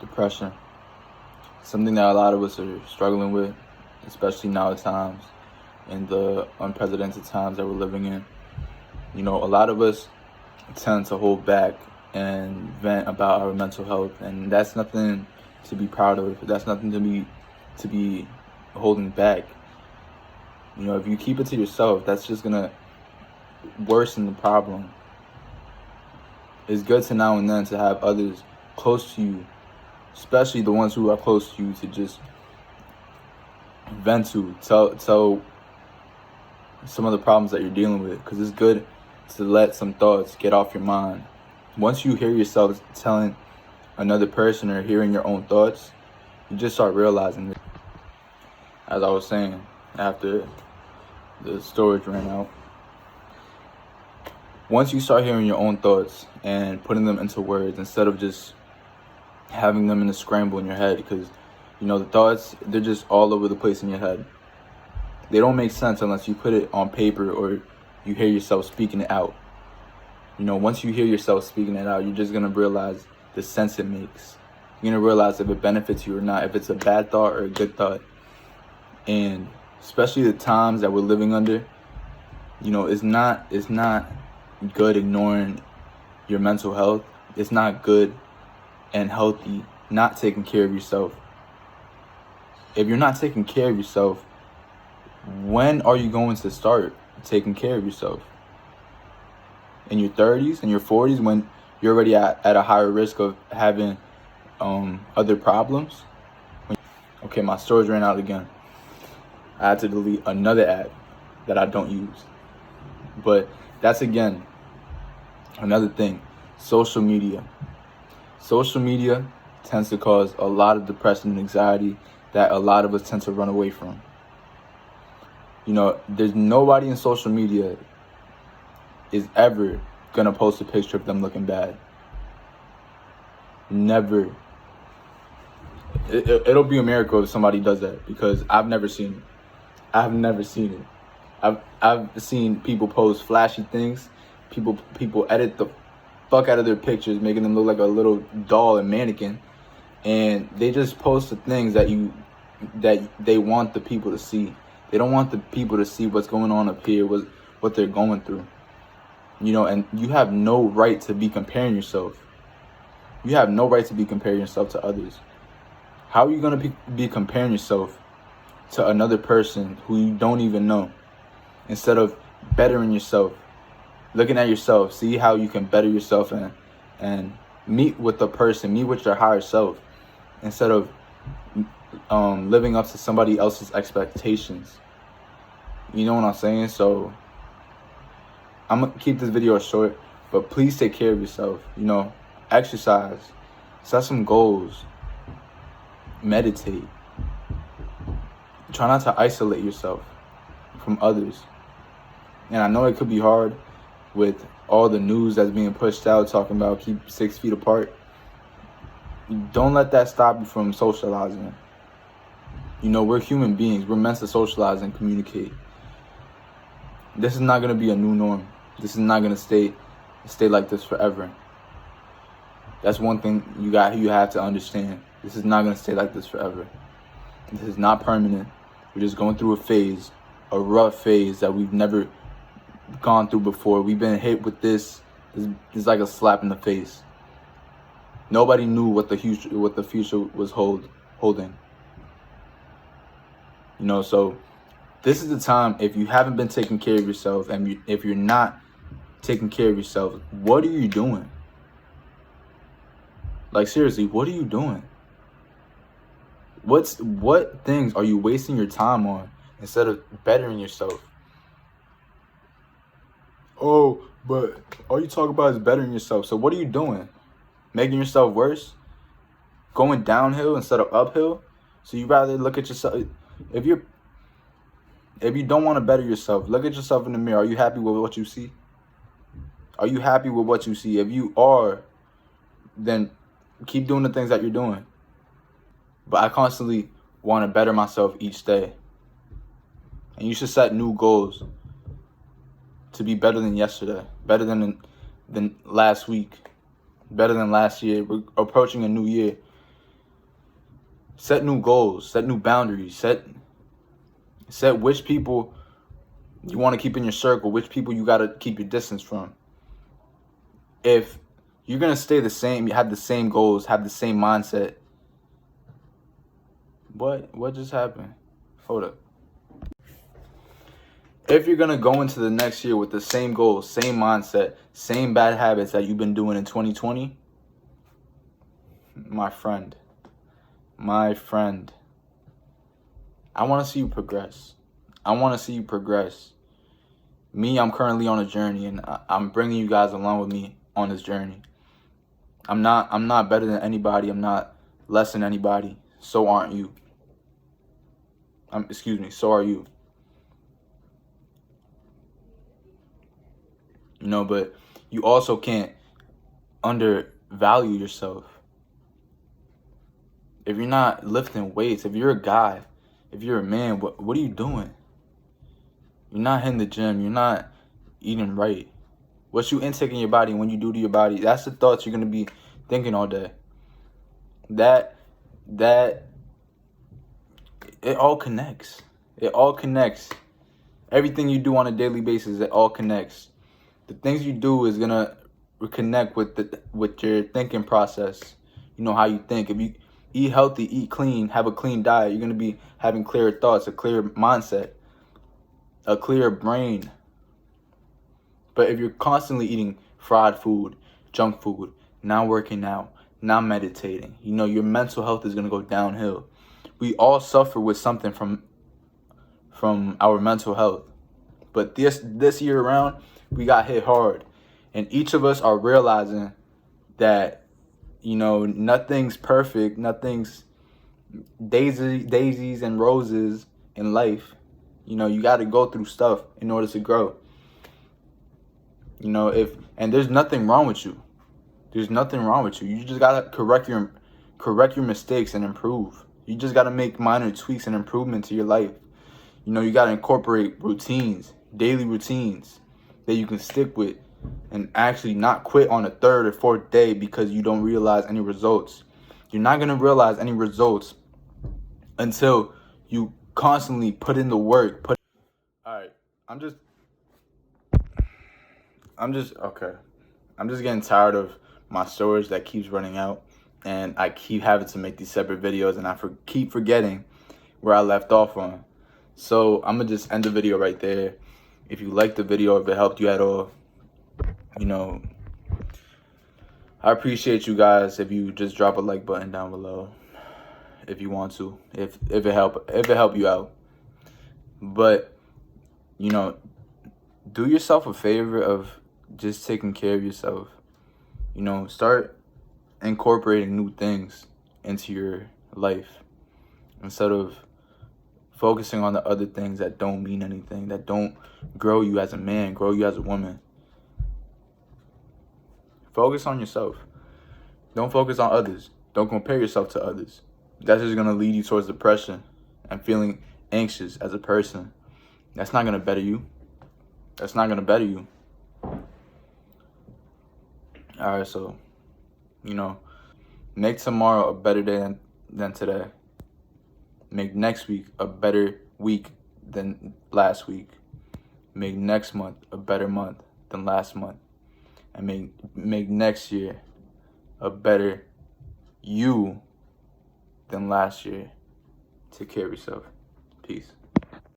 Depression. Something that a lot of us are struggling with, especially now at times, in the unprecedented times that we're living in. A lot of us tend to hold back and vent about our mental health, and that's nothing to be proud of. That's nothing to be holding back. If you keep it to yourself, that's just gonna worsen the problem. It's good to now and then to have others close to you, especially the ones who are close to you, to just vent to, tell some of the problems that you're dealing with, because it's good to let some thoughts get off your mind. Once you hear yourself telling another person or hearing your own thoughts, you just start realizing it. As I was saying, after the storage ran out, once you start hearing your own thoughts and putting them into words instead of just having them in a scramble in your head, because the thoughts, they're just all over the place in your head. They don't make sense unless you put it on paper or you hear yourself speaking it out. Once you hear yourself speaking it out, you're just going to realize the sense it makes. You're going to realize if it benefits you or not, if it's a bad thought or a good thought. And especially the times that we're living under, it's not good ignoring your mental health. It's not good and healthy not taking care of yourself. If you're not taking care of yourself, when are you going to start taking care of yourself? In your 30s, in your 40s, when you're already at a higher risk of having other problems? Okay, my storage ran out again. I had to delete another app that I don't use. But that's, again, another thing. Social media. Social media tends to cause a lot of depression and anxiety that a lot of us tend to run away from. There's nobody in social media is ever gonna post a picture of them looking bad. Never. It'll be a miracle if somebody does that, because I've never seen it. I've never seen it. I've seen people post flashy things. People edit the fuck out of their pictures, making them look like a little doll and mannequin, and they just post the things that they want the people to see. They don't want the people to see what's going on up here, what they're going through. And you have no right to be comparing yourself. You have no right to be comparing yourself to others. How are you going to be comparing yourself to another person who you don't even know, instead of bettering yourself, looking at yourself, see how you can better yourself and meet with your higher self, instead of living up to somebody else's expectations? You know what I'm saying? So I'm gonna keep this video short, but please take care of yourself. Exercise, set some goals, meditate. Try not to isolate yourself from others. And I know it could be hard with all the news that's being pushed out talking about keep 6 feet apart. Don't let that stop you from socializing. We're human beings. We're meant to socialize and communicate. This is not going to be a new norm. This is not going to stay like this forever. That's one thing you have to understand. This is not going to stay like this forever. This is not permanent. We're just going through a rough phase that we've never gone through before. We've been hit with this. It's like a slap in the face. Nobody knew what the future was holding. So this is the time. If you haven't been taking care of yourself, and if you're not taking care of yourself, what are you doing? Like, seriously, what are you doing? What things are you wasting your time on instead of bettering yourself? Oh, but all you talk about is bettering yourself. So what are you doing? Making yourself worse? Going downhill instead of uphill? So you rather look at yourself. If you don't want to better yourself, look at yourself in the mirror. Are you happy with what you see? Are you happy with what you see? If you are, then keep doing the things that you're doing. But I constantly want to better myself each day. And you should set new goals to be better than yesterday, better than last week, better than last year. We're approaching a new year. Set new goals, set new boundaries, set which people you want to keep in your circle, which people you got to keep your distance from. If you're going to stay the same, you have the same goals, have the same mindset. What just happened? Hold up. If you're going to go into the next year with the same goals, same mindset, same bad habits that you've been doing in 2020, my friend, I want to see you progress. I want to see you progress. Me, I'm currently on a journey, and I'm bringing you guys along with me on this journey. I'm not better than anybody. I'm not less than anybody. So aren't you. So are you. You know, but you also can't undervalue yourself. If you're not lifting weights, if you're a guy, if you're a man, what are you doing? You're not hitting the gym. You're not eating right. What you intake in your body, when you do to your body, that's the thoughts you're going to be thinking all day. That it all connects. It all connects. Everything you do on a daily basis, it all connects. The things you do is going to connect with your thinking process. You know how you think. If you eat healthy, eat clean, have a clean diet, you're going to be having clearer thoughts, a clear mindset, a clear brain. But if you're constantly eating fried food, junk food, not working out, not meditating, you know, your mental health is going to go downhill. We all suffer with something from our mental health. But this year around, we got hit hard. And each of us are realizing that, you know, nothing's perfect, nothing's daisies and roses in life. You know, you got to go through stuff in order to grow. You know, and there's nothing wrong with you. There's nothing wrong with you. You just got to correct your mistakes and improve. You just got to make minor tweaks and improvement to your life. You know, you got to incorporate routines, daily routines that you can stick with and actually not quit on the third or fourth day because you don't realize any results. You're not going to realize any results until you constantly put in the work. All right, I'm just getting tired of my storage that keeps running out, and I keep having to make these separate videos, and I keep forgetting where I left off on. So I'm gonna just end the video right there. If you liked the video, if it helped you at all, you know, I appreciate you guys. If you just drop a like button down below, if you want to, if it help you out. But you know, do yourself a favor of just taking care of yourself. You know, start incorporating new things into your life instead of focusing on the other things that don't mean anything, that don't grow you as a man, grow you as a woman. Focus on yourself. Don't focus on others. Don't compare yourself to others. That's just going to lead you towards depression and feeling anxious as a person. That's not going to better you. That's not going to better you. All right, so, you know, make tomorrow a better day than today. Make next week a better week than last week. Make next month a better month than last month. And make next year a better you than last year. Take care of yourself. Peace.